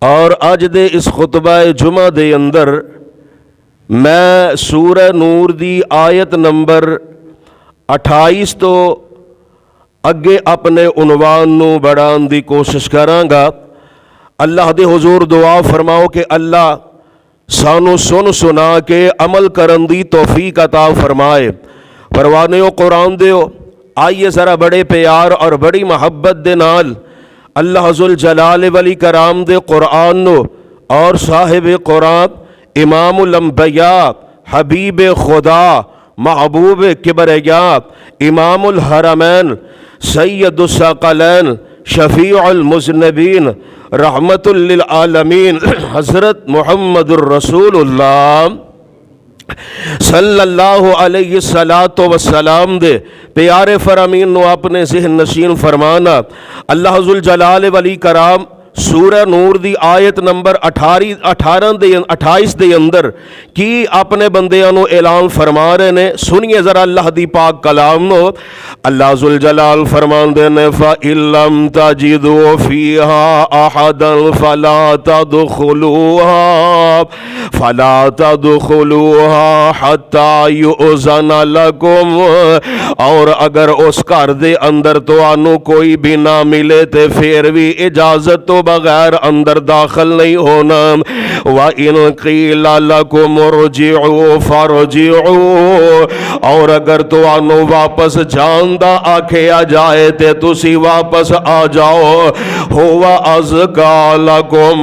اور اج دے اس خطبہ جمعہ دے اندر میں سورہ نور دی آیت نمبر 28 تو اگے اپنے عنوان نو بڑھان دی کوشش کراں گا۔ اللہ دے حضور دعا فرماؤ کہ اللہ سانو سن سنا کے عمل کرن دی توفیق عطا فرمائے۔ پروانے و قرآن دیو، آئیے ذرا بڑے پیار اور بڑی محبت دے نال اللہ ذو الجلال والی کرام دے قرآن نو اور صاحب قرآن امام الانبیاء حبیب خدا محبوب کبریا امام الحرمین سید الثقلین شفیع المذنبین رحمت للعالمین حضرت محمد الرسول اللہ صلی اللہ علیہ السلام دے پیارے فرامین نو اپنے ذہن نشین فرمانا۔ اللہ ذو الجلال ولی کرام سورہ نور دی آیت نمبر 28 دے اندر کی اپنے بندیاں نو اعلان فرما رہے نے، سنیے ذرا اللہ دی پاک کلام نو۔ اللہ ذو الجلال فرمان دے نے فَإِن لَّمْ تَجِدُوا فِيهَا أَحَدًا فَلَا تَدْخُلُوهَا حَتَّى يُؤْذَنَ لَكُمْ، اور اگر اس گھر دے اندر تو آنو کوئی بھی نہ ملے تے پھر بھی اجازت تو بغیر اندر داخل نہیں ہونا۔ وَإِن قِيلَ لَكُمُ ارْجِعُوا فَارْجِعُوا، اور اگر تو آنو واپس جاندہ آکھیا جائے تے تسی واپس آ جاؤ۔ هُوَ أَزْكَىٰ لَكُمْ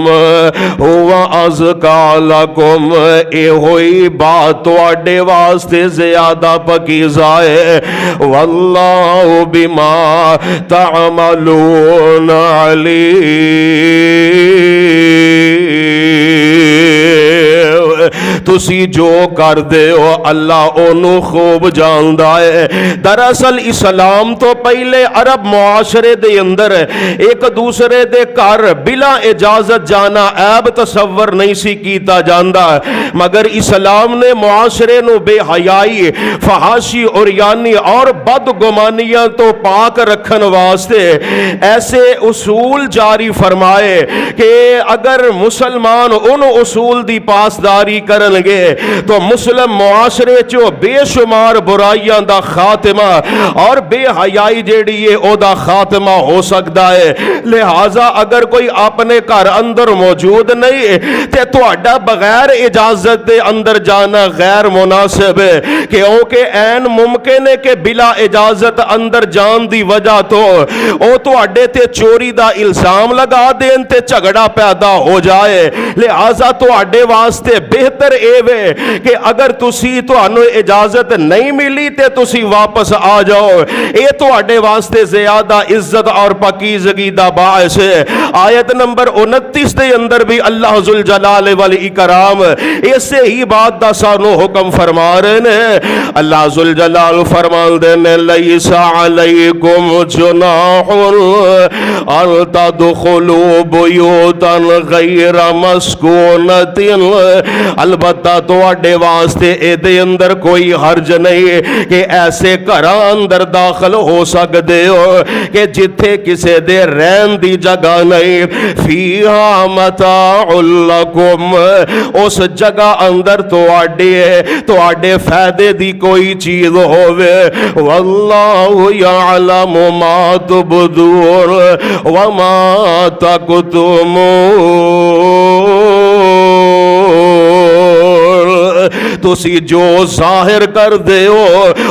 هُوَ أَزْكَىٰ لَكُمْ، اے ہوئی بات تواڈے واسطے زیادہ پکیزہ ہے۔ وَاللَّهُ بِمَا تَعْمَلُونَ عَلِيمٌ، تسی جو کر دے ہو اللہ انہوں خوب جاندا ہے۔ دراصل اسلام تو پہلے عرب معاشرے دے اندر ایک دوسرے دے گھر بلا اجازت جانا عیب تصور نہیں سی کیتا جاندا، مگر اسلام نے معاشرے نو بے حیائی، فحاشی، عریانی اور بدگمانیاں تو پاک رکھن واسطے ایسے اصول جاری فرمائے کہ اگر مسلمان ان اصول دی پاسداری کرن گے تو مسلم معاشرے چو بے شمار برائیاں دا خاتمہ اور بے حیائی جیڑی ہے او دا خاتمہ ہو سکتا ہے۔ لہٰذا اگر کوئی اپنے گھر اندر موجود نہیں تے تہاڈا بغیر اجازت دے اندر جانا غیر مناسب ہے، کیونکہ این ممکن ہے کہ بلا اجازت اندر جان دی وجہ تو او تہاڈے تے چوری دا الزام لگا دین تے جھگڑا پیدا ہو جائے۔ لہٰذا تہاڈے واسطے بہتر اے وے کہ اگر تسی تہانوں اجازت نہیں ملی تے تسی واپس آ جاؤ، اے تہاڈے واسطے زیادہ عزت اور پاکیزگی دا باعث ہے۔ آیت نمبر 29 دے اندر بھی اللہ ذو الجلال والاکرام اسے ہی بات دا سانو حکم فرما رہے ہیں۔ اللہ ذو الجلال فرمان دے نے لیس علیکم جناح ان تدخلوا بیوتا غیر مسکونۃ، البتہ تواڈے واسطے اے دے اندر کوئی حرج نہیں کہ ایسے گھراں اندر داخل ہو سکدے ہو کہ جتھے کسے دے رہن دی جگہ نہیں۔ فیہا متاع لکم، اس جگہ اندر تواڈے فائدے دی کوئی چیز ہووے۔ واللہ یعلم ما تبدون وما تکتمون، تسی جو ظاہر کر دے ہو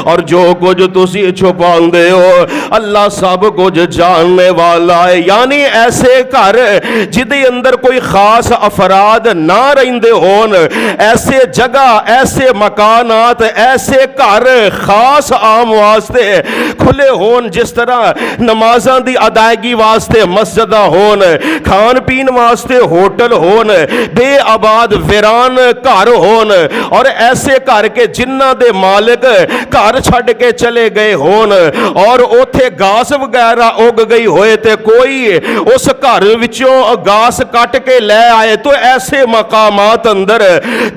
اور جو کچھ تسی چھپان دے ہو اللہ سب کچھ جاننے والا ہے۔ یعنی ایسے گھر جدے اندر کوئی خاص افراد نہ رہندے ہون، ایسے جگہ، ایسے مکانات، ایسے گھر خاص عام واسطے کھلے ہون، جس طرح نمازاں دی ادائیگی واسطے مسجداں ہون، کھان پین واسطے ہوٹل ہون، بے آباد ویران گھر ہون، اور ایسے گھر کے جنہ دے مالک گھر چھڈ کے چلے گئے ہون اور اوتھے گاس وغیرہ اگ گئی ہوئے تے کوئی اس گھر وچوں گاس کٹ کے لے آئے تو ایسے مقامات اندر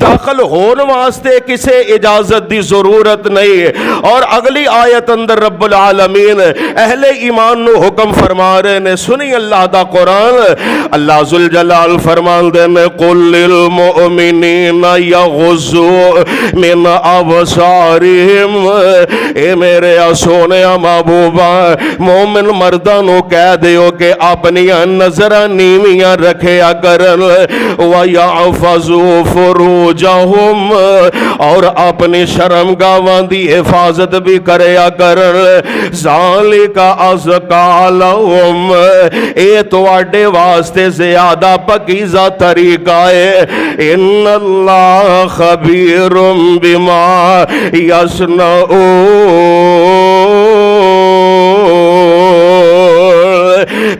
داخل ہون واسطے کسے اجازت دی ضرورت نہیں۔ اور اگلی آیت اندر رب العالمین اہل ایمان نو حکم فرما رہے نے، سنی اللہ دا قرآن، اللہ ذوالجلال فرمان دے نے قل للمؤمنین یغضوا من ابصارہم، اے میرے سونے محبوبہ مومن مرداں نو کہہ دیو کہ اپنی نظراں نیویاں رکھیا کرن، وَيَحْفَظُوا فُرُوجَهُمْ، اور اپنی شرمگاہاں دی حفاظت بھی کریا کرن، ذَلِكَ أَزْكَىٰ لَهُمْ، اے تواڈے واسطے زیادہ پاکیزہ طریقہ ہے، إِنَّ اللَّهَ خَبِيرٌ بِمَا يَصْنَعُونَ،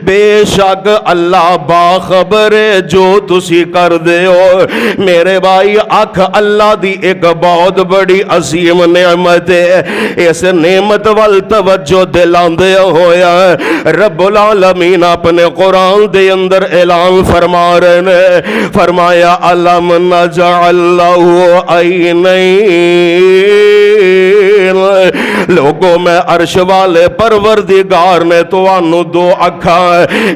بے شک اللہ باخبر ہے جو تسی کر دے ہو۔ میرے بھائی اکھ اللہ دی ایک بہت بڑی عظیم نعمت ہے، اس نعمت وال توجہ دلاندے ہویا رب العالمین اپنے قرآن دے اندر اعلان فرما رہے نے، فرمایا علم نجعل لہ عینین، لوگوں میں عرش والے پروردگار نے تو آنو دو اکھاں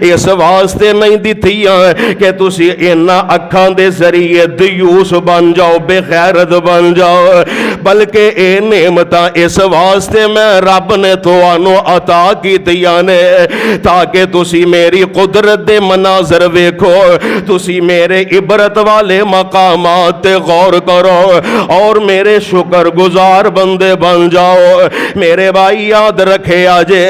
اس واسطے نہیں دیتیاں کہ تسی انہاں اکھاں دے ذریعے دیوس بن جاؤ، بے غیرت بن جاؤ، بلکہ اے نعمتاں اس واسطے میں رب نے تو آنو عطا کی دیانے تاکہ تسی میری قدرت دے مناظر ویکھو، تسی میرے عبرت والے مقامات تے غور کرو اور میرے شکر گزار بندے بن جاؤ۔ میرے بھائی یاد رکھے آجے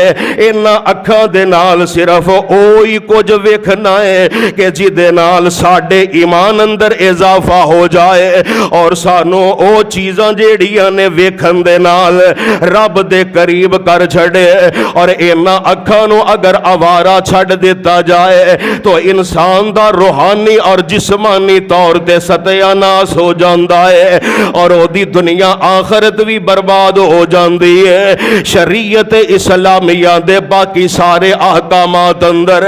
انہاں اکھاں دے نال صرف اوہی کچھ ویکھنا ہے کہ جدے نال ساڈے ایمان اندر اضافہ ہو جائے اور سانو او چیزاں جیڑیاں نے ویکھن دے نال رب دے قریب کر چھڑے، اور انہاں اکھاں نو اگر آوارہ چھڑ دیتا جائے تو انسان دا روحانی اور جسمانی طور تے ستیہ ناس ہو جاندا ہے اور او دی دنیا آخرت بھی برباد ہو جاندی ہے۔ شریعت اسلامیہ دے باقی سارے احکامات اندر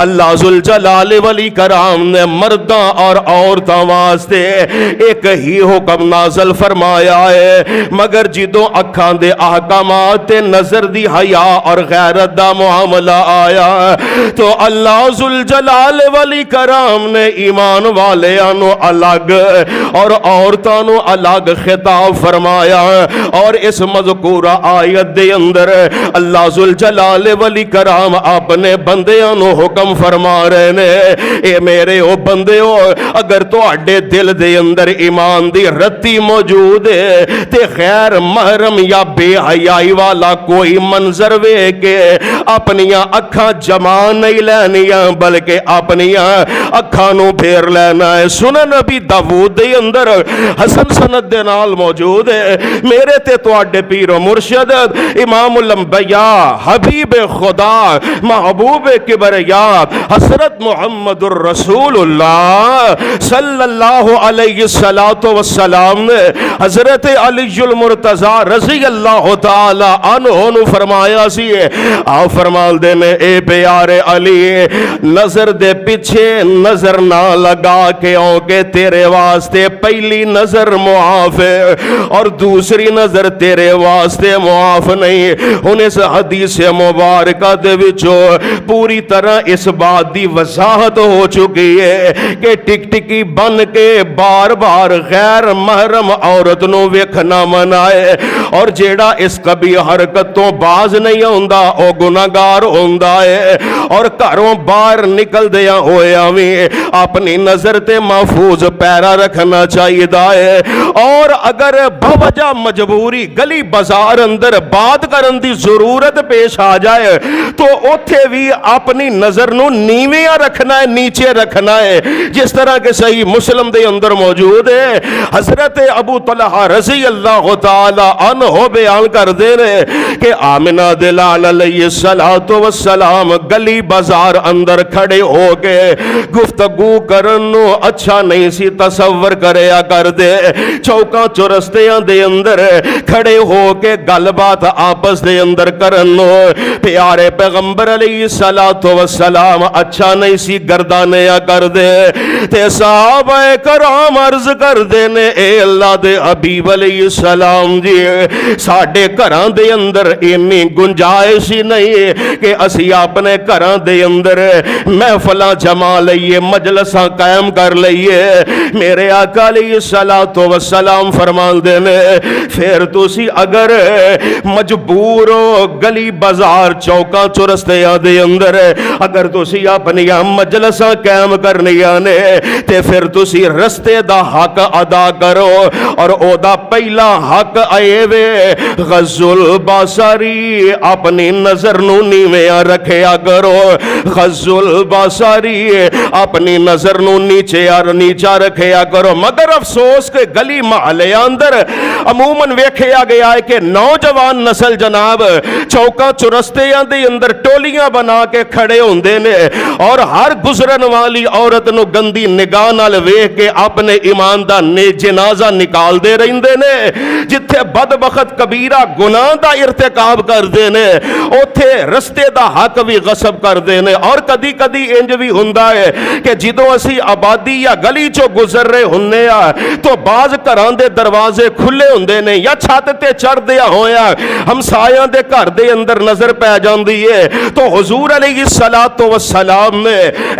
اللہ ذوالجلال والاکرام نے مرداں اور عورتاں واسطے ایک ہی حکم نازل فرمایا ہے، مگر جدوں اکھاں دے احکامات تے نظر دی حیا اور غیرت دا معاملہ آیا تو اللہ ذوالجلال والاکرام نے ایمان والیاں نو الگ اور عورتاں نو الگ خطاب فرمایا، اور اس مذکورہ آیت دے اندر اللہ ذوالجلال والاکرام اپنے بندیاں نو حکم فرما رہے نے، اے میرے او بندیو اگر تو اڈے دل دے اندر ایمان دی رتی موجود ہے تے غیر محرم یا بے حیائی والا کوئی منظر وے کے اپنیاں اکھاں جما نہیں لینیاں بلکہ اپنیاں اکھاں نو پھیر لینا ہے۔ سنن نبی داؤد دے اندر حسن سند دے نال موجود ہے، میرے تے تو اڈے پیر و مرشد امام الانبیاء حبیب خدا محبوب کبریا حضرت محمد الرسول اللہ صلی اللہ علیہ السلام نے حضرت علی المرتضی رضی اللہ تعالی عنہ فرمایا سی، آپ فرمان دے نے اے پیارے علی نظر دے پیچھے نظر نہ لگا کے کہ تیرے واسطے پہلی نظر معاف ہے اور دوسری نظر تیرے واسطے معاف نہیں۔ ہن اس حدیث مبارکہ دے وچوں پوری طرح اس بات دی وضاحت ہو چکی ہے کہ ٹک ٹکی بن کے بار بار غیر محرم عورت نو ویکھنا منع ہے، اور جیڑا اس کبھی حرکت تو باز نہیں ہوندا او گناہگار ہوندا ہے، اور گھروں باہر نکل دیا ہویا وی اپنی نظر تے محفوظ پیرا رکھنا چاہیے ہے، اور اگر بوجہ مجبوری گلی بازار اندر بات کرن دی ضرورت پیش آ جائے تو اوتھے بھی اپنی نظر نو نیویاں رکھنا ہے, نیچے رکھنا ہے, جس طرح کہ صحیح مسلم دے اندر موجود ہے. حضرت ابو طلحہ رضی اللہ تعالی عنہ بیان کر دے رہے کہ آمنہ دلال علیہ السلام گلی بازار اندر کھڑے ہو کے گفتگو کرنو اچھا نہیں سی تصور کریا کر دے. چوکاں چورستیاں دے اندر کھڑے ہو کے گل بات آپس دے اندر کرنو پیارے پیغمبر علیہ السلام اچھا نہیں سی گردانیا کر دے. تے صحابہ کرام عرض کر دے نے اے اللہ دے حبیب علیہ السلام جی ساڈے گھراں دے اندر اینی گنجائش ہی نہیں کہ اسی اپنے گھراں دے اندر محفلاں جما لئیے, مجلساں قائم کر لئیے. میرے آقا علیہ السلام فرمان دے نے پھر تسی اگر مجبور ہو گلی بازار چوکاں چورستیاں دے اندر اگر تسی اپنی مجلساں قائم کرنیاں نے تے پھر تسی رستے دا حق ادا کرو. اور او دا پہلا حق آئے وے غض البصری, اپنی نظر نو نیویاں رکھیا کرو. غض البصری, اپنی نظر نو نیچا رکھیا کرو. مگر افسوس کہ گلی محلے اندر عموماً ویکھیا گیا ہے کہ نوجوان نسل جناب چوکاں چورستیاں دے اندر ٹولیاں بنا کے کھڑے ہوندے نے اور ہر گزرن والی عورت نو گندی نگاہ نال ویکھ کے اپنے ایمان دا جنازہ نکال دے رہندے نے. جتھے بدبخت کبیرہ گناہ دا ارتکاب کر دے نے اوتھے رستے دا حق بھی غصب کر دے نے. اور کدی کدی انج بھی ہوندا ہے کہ جدوں اسی آبادی یا گلی چوں گزر رہے ہونے آ تو بعض گھراں دے دروازے کھلے ہوندے نے یا چھت تے چڑھ دیا ہویا ہمسایاں دے گھر دے اندر نظر پہ جاندی ہے تو حضور علیہ السلام نے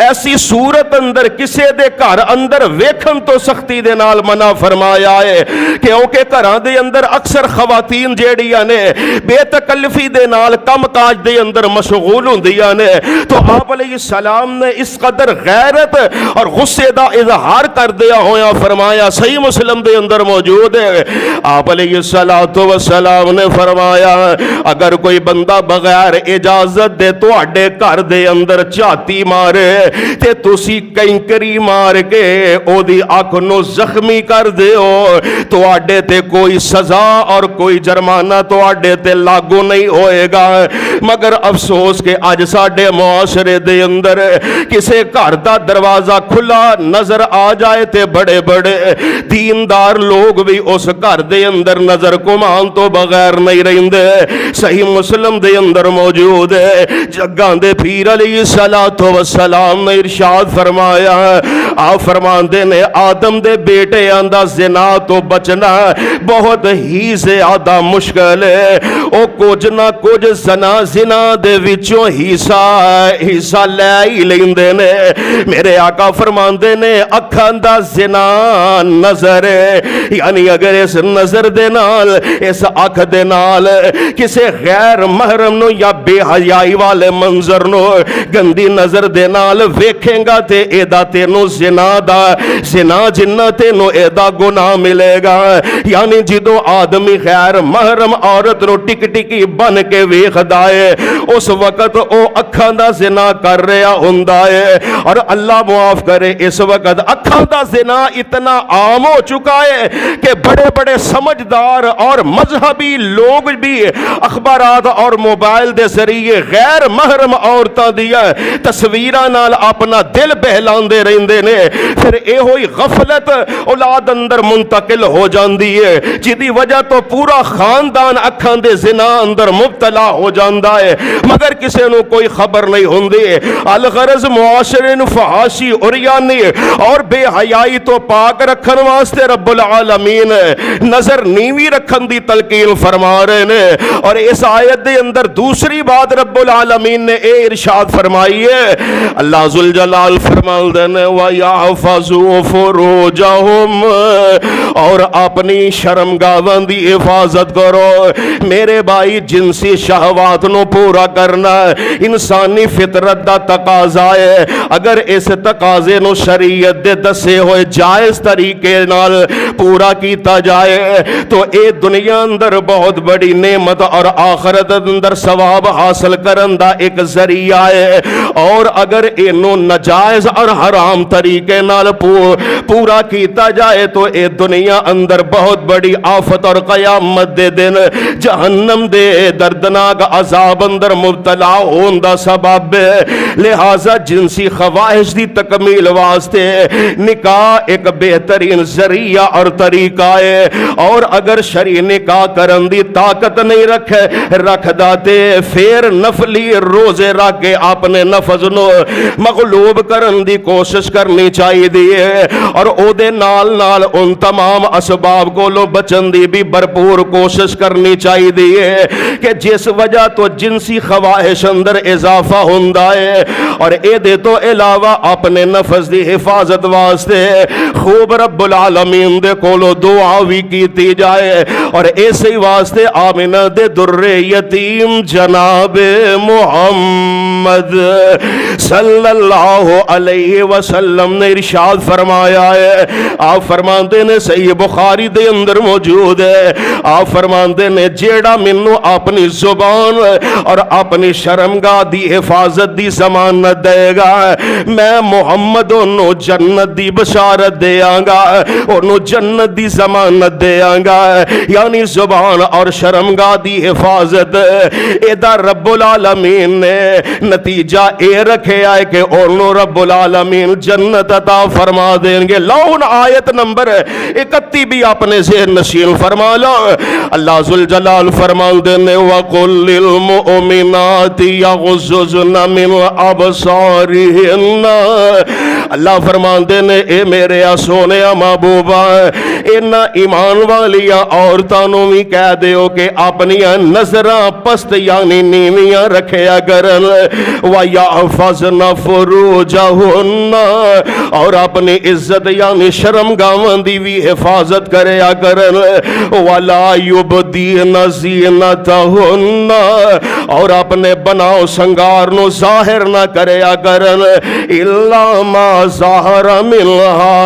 ایسی صورت اندر کسے دے گھر اندر ویکھن تو سختی دے نال منع فرمایا ہے کیونکہ گھراں دے اندر اکثر خواتین جیڑیاں نے بے تکلفی دے نال کم کاج دے اندر مشغول ہوندیاں نے. تو آپ علیہ السلام نے اس قدر غیرت اور غصے دا اظہار کر دیا ہویا فرمایا صحیح مسلم دے اندر موجود ہے. آپ علیہ السلام نے فرمایا اگر کوئی بندہ بغیر اجازت دے تو اڈے گھر دے اندر جھاتی مارے تے تسی کینکری مار کے او دی اکھ نو زخمی کر دیو تو اڈے تے کوئی سزا اور کوئی جرمانہ تو اڈے تے لاگو نہیں ہوئے گا. مگر افسوس کہ اج ساڈے معاشرے دے اندر کسے گھر دا دروازہ کھلا نظر آ جائے تے بڑے بڑے دیندار لوگ بھی اس گھر دے اندر نظر گمان تو بغیر نہیں رہندے. صحیح مسلم دے اندر موجود ہے جگاں دے پیر علیہ السلام نے ارشاد فرمایا آپ فرماندے نے آدم دے بیٹے اندہ زنا تو بچنا بہت ہی زیادہ مشکل ہے. او کچھ نہ کچھ زنا دے وچوں حصہ لے ہی لیندے نے. میرے آقا فرماندے نے اکھاں دا زنا نظر ہے یعنی اگر اس نظر دے نال اس اکھ دے نال کسے غیر محرم نو یا بے حیائی والے منظر نو گندی نظر دے نال ویکھیں گا تے ایدا تینو زنا جنہ تینو ایدا گناہ ملے گا. یعنی جدو آدمی غیر محرم عورت نو ٹک ٹکی بن کے ویکھدا ہے اس وقت او اکھاں دا زنا کر رہا ہوندا ہے. اور اللہ معاف کرے اس وقت اکھاں دا زنا اتنا عام ہو چکا ہے کہ بڑے بڑے سمجھدار اور مذہبی لوگ بھی اخبارات اور موبائل دے ذریعے غیر محرم عورتاں دیا تصویراں نال اپنا دل بہلاندے رہندے نے. پھر اے ہوئی غفلت اولاد اندر منتقل ہو جاندی ہے جدی وجہ تو پورا خاندان اکھاں دے زنا اندر مبتلا ہو جاندا ہے مگر کسے نو کوئی خبر نہیں ہوندی. الغرض معاشرے نو فحاشی عریانی اور بے حیائی تو پاک رکھن واسطے رب العالمین نظر نیوی رکھن دی تلقین فرما رہے نے. اور اس آیت دے اندر دوسری بات رب العالمین نے اے ارشاد فرمائی ہے اللہ ذوالجلال فرماندے نے وَيَحْفَظُوا فُرُوجَهُمْ، اور اپنی شرمگاہاں دی حفاظت کرو۔ میرے بھائی، جنسی شہوات نو پورا کرنا انسانی فطرت دا تقاضا ہے۔ اگر اس تقاضے نو شریعت دے دسے ہوئے جائز طریقے نال پورا کیتا جائے تو اے دنیا اندر بہت بڑی نعمت اور آخرت اندر ثواب حاصل کرن دا ایک ذریعہ ہے، اور اگر اینو ناجائز اور حرام طریقے نال پورا کیتا جائے تو اے دنیا اندر بہت بڑی آفت اور قیامت دے دن جہنم دے دردناک عذاب اندر مبتلا ہون دا سبب ہے۔ لہذا جنسی خواہش دی تکمیل واسطے نکاح ایک بہترین ذریعہ اور طریقہ ہے، اور اگر شرعی نکاح کرن دی طاقت نہیں رکھ داتے پھر نفلی روزے رکھ کے اپنے نفس نو مغلوب کرن دی کوشش کرنی چاہیے دیئے، اور او دے نال نال ان تمام اسباب کو لو بچن دی بھی بھرپور کوشش کرنی چاہیے دیئے کہ جس وجہ تو جنسی خواہش اندر اضافہ ہوندا ہے، اور اے دے تو علاوہ اپنے نفس دی حفاظت واسطے خوب رب العالمین دے کولو دعا بھی کیتی جائے، اور ایسے واسطے آمنہ دے در یتیم جناب محمد صلی اللہ علیہ وسلم نے ارشاد فرمایا ہے۔ آپ فرماندے نے صحیح بخاری دے اندر موجود ہے، آپ فرماندے نے جیڑا منو اپنی زبان اور اپنی شرمگاہ دی حفاظت دی ضمانت دے گا، میں محمد انہوں جنت دی بشارت دے آنگا، انہوں جنت دی ضمانت دے آنگا۔ یعنی زبان اور شرمگاہ دی حفاظت ایدہ رب العالمین نے نتیجہ اے رکھے آئے کہ انہوں رب العالمین جنت عطا فرما دیں گے۔ لون آیت نمبر 31 بھی اپنے ذہن نشین فرما لو۔ اللہ ذوالجلال فرما دینے وَقُلْ لِلْمُؤْمِنَاتِ يَغْضُضْنَ مِنْ أَبْصَارِهِنَّ، اللہ فرما دینے اے میرے سونے محبوبہ انہاں ایمان والیاں عورتانوں بھی کہہ دیو کہ اپنی نظراں پست یعنی نیویاں رکھیا کرن، وَيَحْفَظْنَ فُرُوجَهُنَّ، اور اپنی عزت یعنی شرمگاہاں دی بھی حفاظت کریا کرن، وَلَا يُبْدِينَ زِينَتَهُنَّ، اور اپنے بناؤ سنگار نو ظاہر نہ کریا کرن، إِلَّا مَا ظَهَرَ مِنْهَا،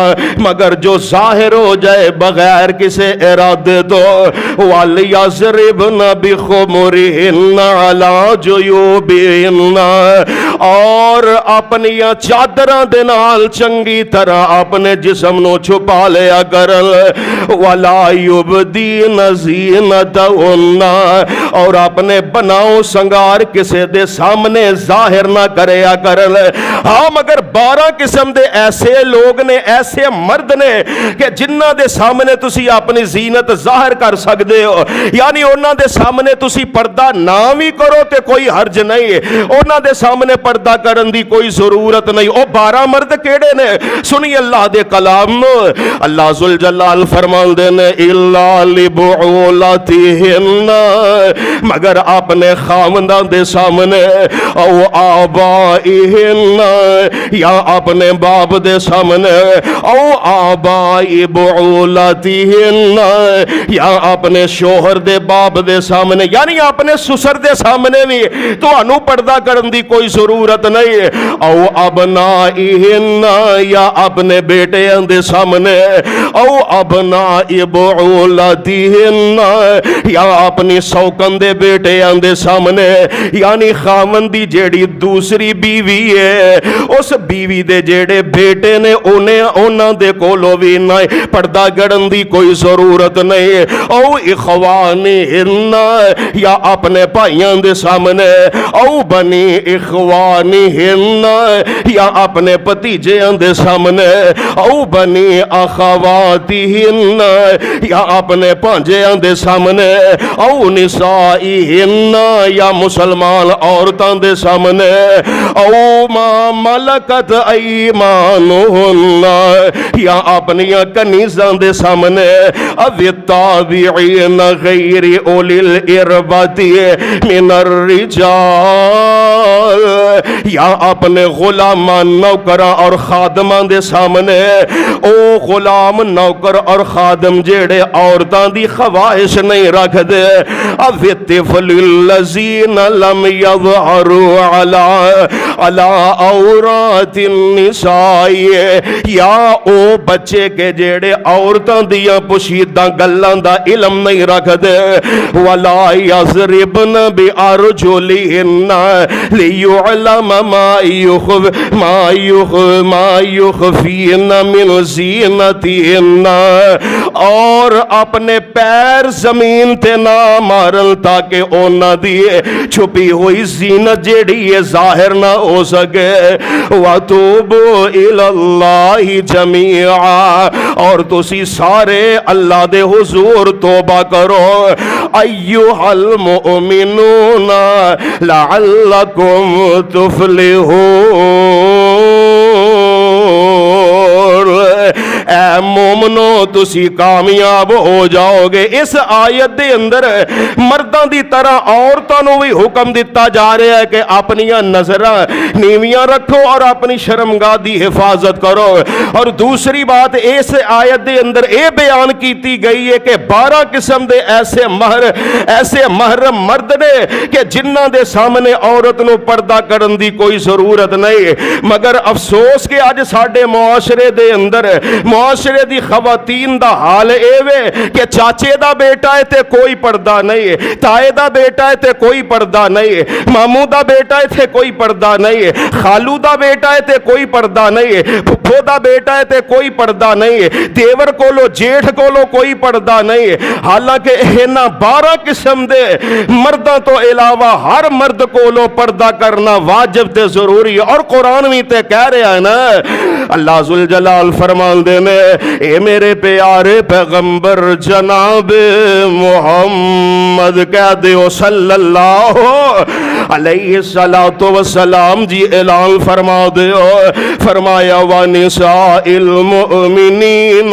مگر جو ظاہر ہو جائے بغیر کسی ارادے تو، وَلْيَضْرِبْنَ بِخُمُرِهِنَّ عَلَى جُيُوبِهِنَّ، اور اپنی چادراں دے نال چنگی طرح اپنے جسم نو چھپا لیا کرن، وَلَا يُبْدِينَ زِينَتَهُنَّ، اور اپنے بناؤ سنگار کسی دے سامنے ظاہر نہ کریا کرن۔ ہاں مگر 12 قسم دے ایسے لوگ نے، ایسے مرد نے کہ جنہ دے سامنے تسی اپنی زینت ظاہر کر سکتے ہو، یعنی انہ دے سامنے تسی پردہ نہ بھی کرو تے کوئی حرج نہیں، انہ دے سامنے پردہ کرن دی کوئی ضرورت نہیں۔ او 12 مرد کیڑے نے؟ سنی اللہ دے کلام نو، اللہ ذوالجلال فرمان دینے إِلَّا لِبُعُولَتِهِنَّ، مگر اپنے خامندان دے سامنے، او آبائِهِنَّ، یا اپنے باپ دے سامنے، او آبائی بعولتِهِنَّ، یا اپنے شوہر دے باپ دے سامنے، یعنی اپنے سسر دے سامنے بھی تو انو پردہ کرن دی کوئی ضرورت نہیں، او ابنائِهِنَّ، یا اپنے بیٹے دے سامنے، او ابنائی بعولتِهِنَّ، یا اپنی سوکن دے بیٹے دے سامنے، یعنی خاوندی جیڑی دوسری بیوی ہے اس بیوی دے جیڑے بیٹے نے انہاں دے کولو بھی نہیں پردہ کرن دی کوئی ضرورت نہیں، او اخوانِهِنَّ، یا اپنے بھائیاں دے سامنے، او بنی اخوانِهِنَّ، یا اپنے بھتیجیاں دے سامنے، او بنی اخواتِهِنَّ، یا اپنے بھانجیاں دے سامنے، او نسائِهِنَّ، یا مسلمان عورتاں دے سامنے، او ما ملکت ایمانُهُنَّ، یا اپنی کنیزاں دے سامنے التابعین غیر اولی الاربۃ من الرجال، یا اپنے غلامان نوکراں اور خادماں دے سامنے او غلام نوکر اور خادم جیڑے عورتاں دی خواہش نہیں رکھ دے، الطفل الذین لم یظہروا علی عورات النساء، یا او بچے کے جیڑے عورتاں دیاں پوشیدہ گلاں دا علم نہیں رکھ دے، ولا یضربن بارجلہن لیعلم ما یخفین من زینتہن، اور اپنے پیر زمین تے نہ مارن تاکہ اونا دیے چھپی ہوئی زینت جیڑی یہ ظاہر نہ ہو سکے۔ وَتُوبُوا إِلَى اللَّهِ جَمِيعًا، اور تسی سارے اللہ دے حضور توبہ کرو، أَيُّهَا الْمُؤْمِنُونَ لَعَلَّكُمْ تُفْلِحُونَ، اے مومنو تسی کامیاب ہو جاؤ گے۔ اس آیت دے اندر مرداں دی طرح عورتاں نو بھی حکم دیتا جا رہا ہے کہ اپنی نظراں نیویاں رکھو اور اپنی شرمگاہ دی حفاظت کرو۔ اور دوسری بات اس آیت دے اندر اے بیان کیتی گئی ہے کہ 12 قسم دے ایسے محرم مرد نے کہ جنہاں دے سامنے عورت نو پردہ کرن دی کوئی ضرورت نہیں، مگر افسوس کہ اج ساڈے معاشرے دے اندر معاشرے دی خواتین دا حال اے وے کہ چاچے دا بیٹا ہے تے کوئی پردہ نہیں، تائے دا بیٹا ہے تے کوئی پردہ نہیں، ماموں دا بیٹا ہے تے کوئی پردہ نہیں، خالو دا بیٹا ہے تے کوئی پردہ نہیں، پھپھو دا بیٹا ہے تے کوئی پردہ نہیں، دیور کولو جیٹھ کولو کوئی پردہ نہیں، حالانکہ انہاں 12 قسم دے مرداں تو علاوہ ہر مرد کولو پردہ کرنا واجب تے ضروری ہے۔ اور قرآن بھی تے کہہ رہا ہے نا، اللہ ذوالجلال فرمان دے نے اے میرے پیارے پیغمبر جناب محمد کہہ دیو صلی اللہ علیہ السلام جی اعلان فرما دیو، فرمایا وَنِسَاءِ الْمُؤْمِنِينَ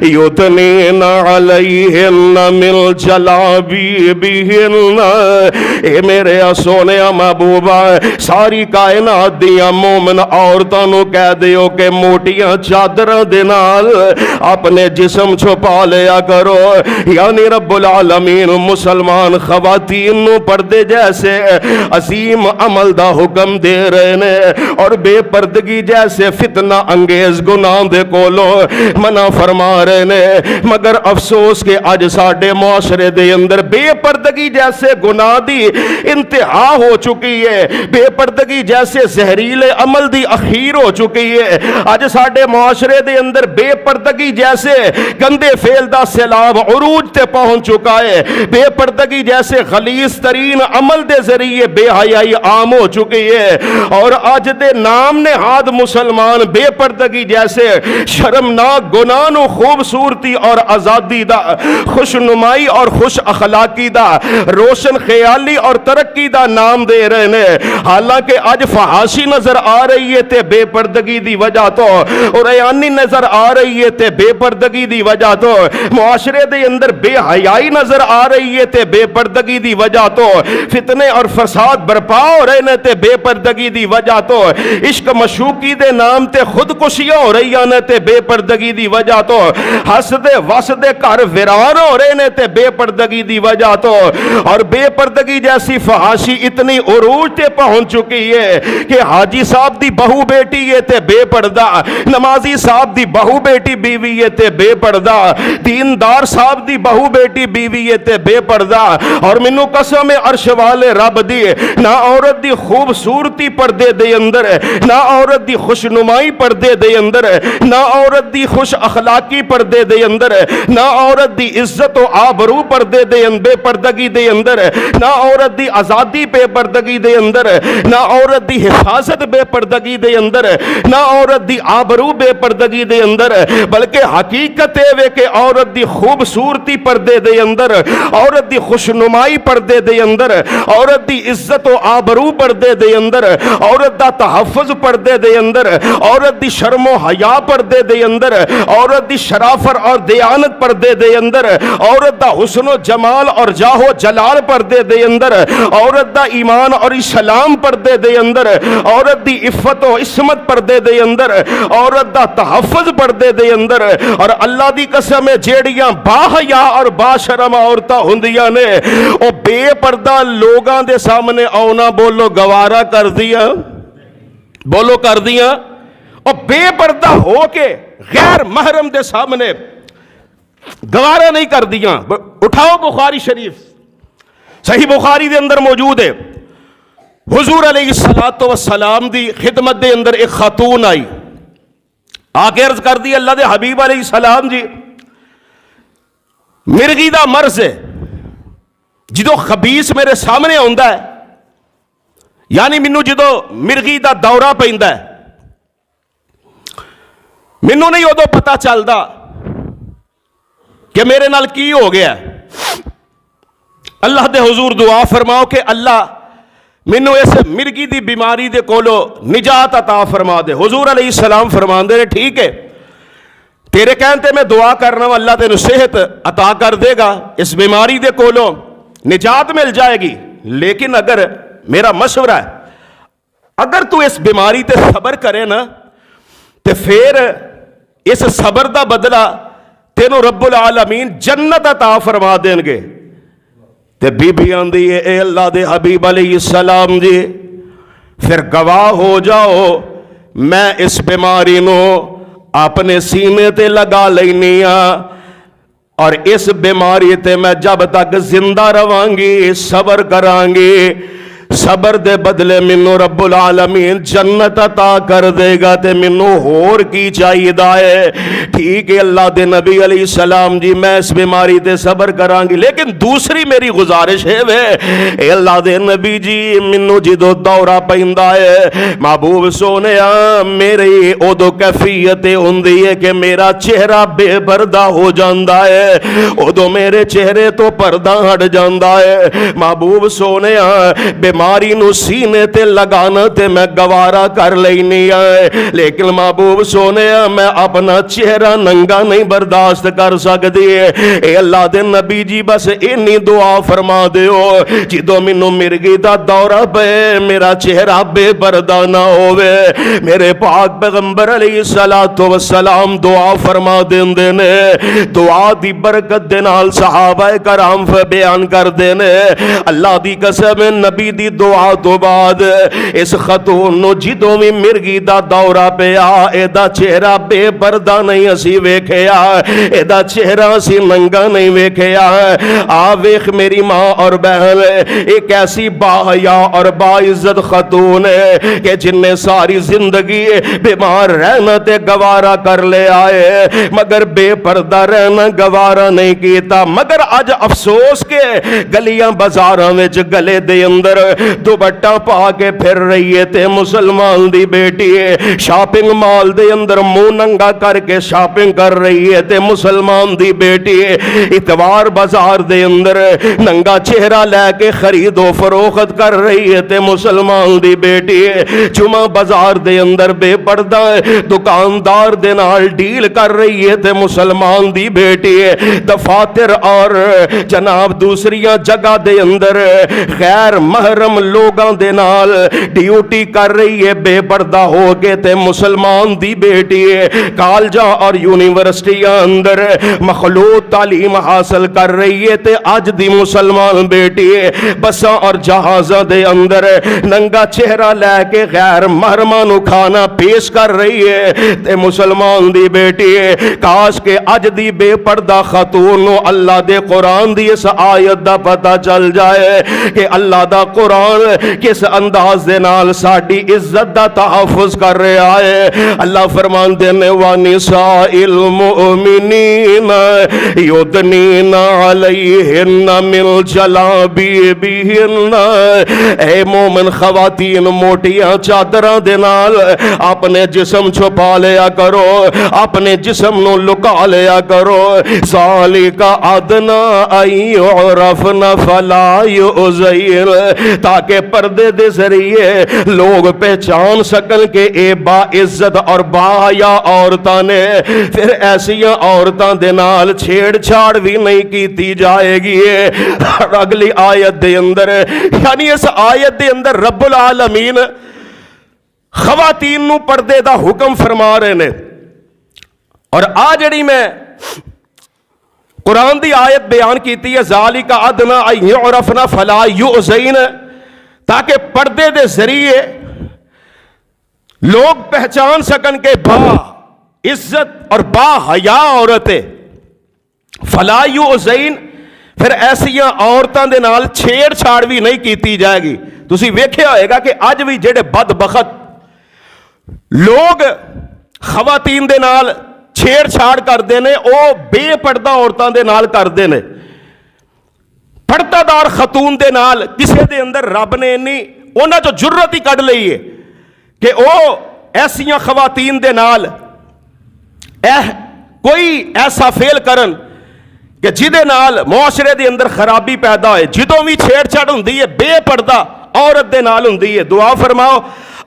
يُدْنِينَ عَلَيْهِنَّ مِنْ جَلَابِيبِهِنَّ، اے میرے سونے محبوبہ ساری کائنات دیاں مومن عورتاں نو کہہ دیو کہ موٹیاں چادراں دے نال اپنے جسم چھپا لیا کرو۔ یعنی رب العالمین مسلمان خواتین نو پردے جیسے عظیم عمل دا حکم دے رہے نے، اور بے پردگی جیسے فتنہ انگیز گناہ دے کولو منع فرما رہے نے، مگر افسوس کہ اج ساڈے معاشرے دے اندر بے پردگی جیسے گناہ دی انتہا ہو چکی ہے، بے پردگی جیسے زہریلے عمل دی اخیر ہو چکی ہے۔ اج ساڈے معاشرے دے اندر بے پردگی جیسے گندے فعل دا سیلاب عروج تے پہنچ چکا ہے، بے پردگی جیسے غلیظ ترین عمل دے ذریعے بے حیائی عام ہو چکی ہے، اور آج دے نام نہاد مسلمان بے پردگی جیسے شرمناک گناہ نو خوبصورتی اور آزادی دا، خوش نمائی اور خوش اخلاقی دا، روشن خیالی اور ترقی دا نام دے رہے نے۔ حالانکہ آج فحاشی نظر آ رہی ہے تے بے پردگی دی وجہ تو، اور ایانی نظر آ رہی ہے تے بے پردگی دی وجہ تو، معاشرے دے اندر بے حیائی نظر آ رہی ہے تے بے پردگی دی وجہ تو، فتنے اور فساد برپا ہو رہے نے تے بے پردگی دی وجہ تو، عشق مشوقی دے نام تے خودکشیاں ہو رہی نے تے بے پردگی دی وجہ تو، ہسدے وسدے گھر ویران ہو رہے نے تے بے پردگی دی وجہ تو، اور بے پردگی جیسی فحاشی اتنی عروج تے پہنچ چکی ہے کہ حاجی صاحب دی بہو بیٹی ہے تے بے پردہ، نمازی صاحب دی بہو بیٹی بیوی ہے تے بے پردہ، دیندار صاحب دی بہو بیٹی بیوی ہے تے بے پردہ، اور منو قسم عرش والے رب دی نہ عورت دی خوبصورتی پردے دے اندر، نہ عورت دی خوشنمائی پردے دے اندر، نہ عورت دی خوش اخلاقی پردے دے اندر، نہ عورت دی عزت و آبرو پردے دے بے پردگی دے اندر، نہ عورت دی آزادی بے پردگی دے اندر، نہ عورت دی حفاظت بے پردگی دے اندر، نہ عورت عورت دی آبرو بے پردگی دے اندر، بلکہ حقیقت ہے کہ عورت دی خوبصورتی پردے دے اندر، عورت دی خوشنمائی پردے دے اندر، عورت دی عزت و آبرو پردے دے اندر، عورت دا تحفظ پردے دے اندر، عورت دی شرم و حیا پردے دے اندر، عورت دی شرافت اور دیانت پردے دے اندر، عورت دا حسن و جمال اور جاہ و جلال پردے دے اندر، عورت دا ایمان اور اسلام پردے دے اندر، عورت دی عفت و عصمت پردے دے اندر، عورت دا تحفظ پردے دے اندر۔ اور اللہ دی قسم ہے جیڑیاں باحیا اور باشرم عورتاں ہوندیاں نے او بے پردہ لوگاں دے سامنے آونا بولو گوارا کر دیا، بولو کر دیا، اور بے پردہ ہو کے غیر محرم دے سامنے گوارا نہیں کر دیا۔ اٹھاؤ بخاری شریف، صحیح بخاری دے اندر موجود ہے، حضور علیہ السلام دی خدمت دے اندر ایک خاتون آئی، آ کے عرض کر دی اللہ دے حبیب علیہ السلام جی مرغی دا مرض ہے، جدو خبیث میرے سامنے آندا ہے، یعنی مینوں جدو مرغی دا دورہ پیندا ہے، مینوں نہیں ادو پتہ چلدا کہ میرے نال کی ہو گیا۔ اللہ دے حضور دعا فرماؤ کہ اللہ مینوں اس مرغی دی بیماری دے کولو نجات عطا فرما دے۔ حضور علیہ السلام فرماندے نے ٹھیک ہے، تیرے کہنتے میں دعا کرنا ہوں، اللہ تینوں صحت عطا کر دے گا، اس بیماری دے کولو نجات مل جائے گی، لیکن اگر میرا مشورہ ہے اگر تو اس بیماری تے صبر کرے نا تے پھر اس صبر دا بدلہ تینوں رب العالمین جنت عطا فرما دیں گے۔ تے بی بی آندی ہے اے اللہ دے حبیب علیہ السلام جی پھر گواہ ہو جاؤ میں اس بیماری نو اپنے سینے تے لگا لینی اور اس بیماری تے میں جب تک زندہ روانگی صبر کرانگی، صبر دے بدلے منو رب العالمین جنت عطا کر دے گا، تے منو ہور کی چاہیے دائے۔ ٹھیک ہے اللہ دے نبی علیہ السلام جی میں اس بیماری تے صبر کرانگی، لیکن دوسری میری گزارش ہے اے اللہ دے نبی جی منو جدو دورہ پیندا ہے محبوب سونے میری ادو کیفیت ہوندی ہے کہ میرا چہرہ بے پردہ ہو جاندا ہے، ادو میرے چہرے تو پردہ ہٹ جاندا ہے۔ محبوب سونے بیماری نو سینے تے لگانا تے میں گوارا کر لینی ہے، لیکن محبوب سونے میں اپنا چہرہ ننگا نہیں برداشت کر سکتی ہے۔ اے اللہ دے نبی جی بس انی دعا فرما دیو جدو مینوں مرغی دا دورہ پے میرا چہرہ بے پردہ نہ ہوئے۔ میرے پاک پیغمبر علیہ السلام دعا فرما دیندے نے، دعا دی برکت دے نال صحابہ کرام بیان کر دینے اللہ دی قسم نبی دی دعا تو بعد اس خاتون نو جدوں وی مرغی دا دورہ پیا اے دا چہرہ بے پردہ نہیں اسی ویکھیا، اے دا چہرہ اسی ننگا نہیں ویکھیا۔ آ ویکھ میری ماں اور بہن ایک ایسی باحیا اور باعزت خاتون ہے کہ جن نے ساری زندگی بیمار رہنا تے گوارا کر لے آئے مگر بے پردہ رہنا گوارا نہیں کیتا، مگر آج افسوس کے گلیاں بازاراں وچ گلے دے اندر دوپٹہ پا کے پھر رہی ہے تے مسلمان دی بیٹی ہے، شاپنگ مال دے اندر منہ ننگا کر کے شاپنگ کر رہی ہے تے مسلمان دی بیٹی ہے، اتوار بازار دے اندر ننگا چہرہ لے کے خرید و فروخت کر رہی ہے تے مسلمان دی بیٹی ہے، جمعہ بازار دے اندر بے پردہ دکاندار دے نال ڈیل کر رہی ہے تے مسلمان دی بیٹی ہے، دفاتر اور جناب دوسریاں جگہ دے اندر غیر محرم لوگاں دے نال ڈیوٹی کر رہی ہے بے پردہ ہو کے تے مسلمان دی بیٹی ہے، کالجاں اور یونیورسٹیاں اندر مخلوط تعلیم حاصل کر رہی ہے تے آج دی مسلمان بیٹی ہے بساں اور جہازاں دے اندر ننگا چہرہ لے کے غیر محرماں نو کھانا پیش کر رہی ہے تے مسلمان دی بیٹی ہے۔ کاش کہ اج دی بے پردہ خاتون نو اللہ دے قرآن دی اس آیت دا پتہ چل جائے کہ اللہ دا قرآن قرآن کس انداز دے نال ساڈی عزت دا تحفظ کر رہا ہے. اللہ فرماندے نے وَنِسَاءِ الْمُؤْمِنِينَ يُدْنِينَ عَلَيْهِنَّ مِنْ جَلَابِيبِهِنَّ. اے مومن خواتین موٹیاں چادراں دے نال اپنے جسم چھپا لیا کرو, اپنے جسم نو لکا لیا کرو. ذَلِكَ أَدْنَىٰ أَن يُعْرَفْنَ فَلَا يُؤْذَيْنَ, تاکہ پردے دے ذریعے لوگ پہچان سکن کہ اے با عزت اور با حیا عورتاں نے. پھر ایسیاں عورتاں دے نال چھیڑ چھاڑ بھی نہیں کیتی جائے گی. اور اگلی آیت دے اندر, یعنی اس آیت دے اندر رب العالمین خواتین نو پردے دا حکم فرما رہے نے. اور آ جڑی میں قرآن دی آیت بیان کیتی ہے ذالک ادنی ان یعرفن فلا یؤذین, تاکہ پردے دے ذریعے لوگ پہچان سکن کہ با عزت اور با حیا عورت ہے. فلا یؤذین, پھر ایسیاں عورتاں دے نال چھیڑ چھاڑ بھی نہیں کیتی جائے گی. تسی ویکھیا ہوئے گا کہ اج بھی جڑے بدبخت لوگ خواتین دے نال چھیڑ چھاڑ کردے نے او بے پردہ عورتاں دے نال کردے نے. پردہ دار خاتون دے نال کسے دے اندر رب نے نہیں انہاں جو جرت ہی کڈ لئی ہے کہ او ایسیاں خواتین دے نال کوئی ایسا فعل کرن کہ جدے نال معاشرے دے اندر خرابی پیدا ہوئے. جدوں بھی چھیڑ چھاڑ ہوندی ہے بے پردہ عورت دے نال ہوندی ہے. دعا فرماؤ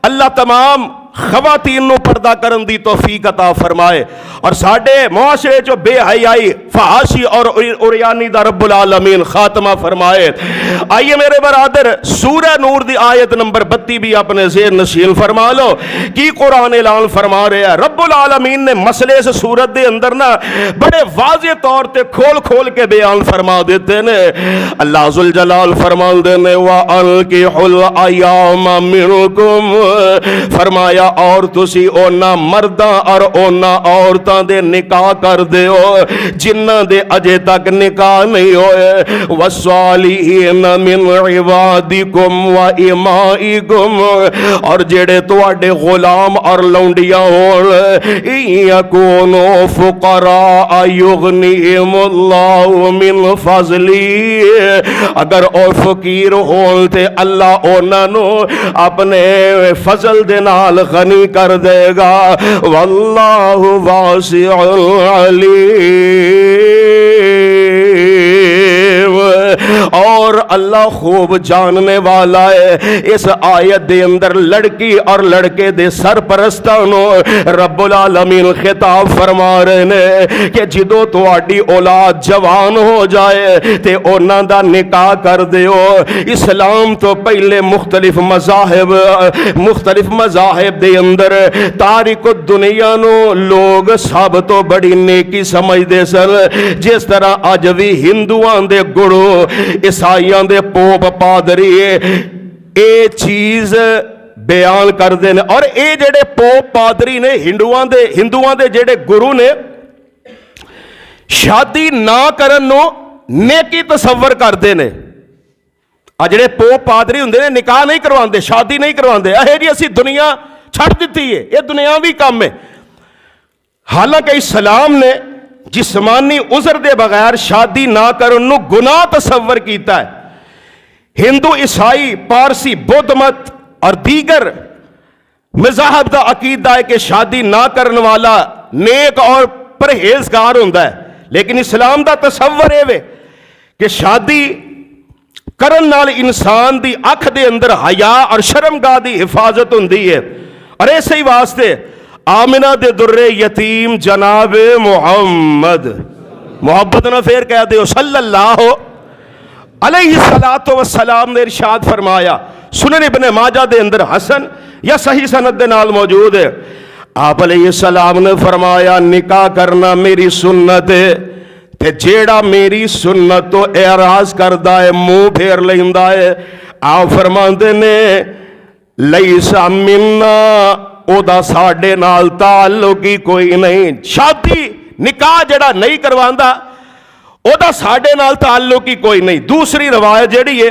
اللہ تمام خواتین نو پردہ کرن دی توفیق عطا فرمائے, اور ساڈے معاشرے جو بے حیائی فحاشی اور عریانی دا رب العالمین خاتمہ فرمائے. آئیے میرے برادر سورہ نور دی آیت نمبر 32 بھی اپنے ذہن نشین فرما لو. کی قرآن اعلان فرما رہے ہیں رب العالمین نے مسئلے اس سورت دے اندر نا بڑے واضح طور تے کھول کھول کے بیان فرما دیتے نے. اللہ ذوالجلال فرمان دے نے وَأَنْكِحُوا الْأَيَامَ مِنْكُمْ, فرمایا اور تسی اونا مرداں اور اونا عورتاں دے نکاح کر دے ہو جنہ دے اجے تک نکاح نہیں ہوئے. وَالصَّالِحِينَ مِنْ عِبَادِكُمْ وَإِمَائِكُمْ, اور جڑے تواڈے غلام اور لونڈیاں ہون يَكُونُوا فُقَرَاءَ يُغْنِهِمُ اللَّهُ مِنْ فَضْلِهِ, اگر او فقیر ہون تے اللہ انہاں نو اپنے فضل دے نال غنی کر دے گا. واللہ واسع علیم, اور اللہ خوب جاننے والا ہے. اس آیت دے اندر لڑکی اور لڑکے دے سرپرستاں نو رب العالمین خطاب فرما رہے نے کہ جدو تواڈی اولاد جوان ہو جائے تے انہاں دا نکاح کر دیو. اسلام تو پہلے مختلف مذاہب دے اندر تارک الدنیا نو لوگ سب تو بڑی نیکی سمجھ دے سن. جس طرح اج بھی ہندوؤں دے گرو عیسائیاں دے پوپ پادری اے چیز بیان کر دے نے, اور اے جڑے پوپ پادری نے ہندوؤں دے جڑے گرو نے شادی نہ کرن نو نیکی تصور کر دے نے. جڑے پوپ پادری ہوندے نے نکاح نہیں کرواندے, شادی نہیں کرواندے, اے جی اسی دنیا چھڑ دیتی ہے, یہ دنیاوی کام ہے. حالانکہ اسلام نے جسمانی عذر دے بغیر شادی نہ کرن نو گناہ تصور کیتا ہے. ہندو عیسائی پارسی بدھ مت اور دیگر مذاہب دا عقیدہ ہے کہ شادی نہ کرن والا نیک اور پرہیزگار ہوندا ہے, لیکن اسلام دا تصور ہے کہ شادی کرن نال انسان دی اکھ دے اندر حیا اور شرمگاہ دی حفاظت ہوندی ہے. اور ایسے ہی واسطے آمنہ دے در یتیم جناب محمد, محبت نہ پھر کہہ دے صلی اللہ علیہ السلام نے ارشاد فرمایا, سنن ابن ماجہ دے اندر حسن یا صحیح سند دے نال موجود ہے. آپ علیہ السلام نے فرمایا نکاح کرنا میری سنت ہے, تے جیڑا میری سنت تو اعراض کردہ ہے منہ پھیر لیندا ہے. آپ فرماندے نے لیسا مننا, او دا ساڈے نال تعلق ہی کوئی نہیں. شادی نکاح جڑا نہیں کرواندا او دا ساڈے نال تعلق ہی کوئی نہیں. دوسری روایت جڑی ہے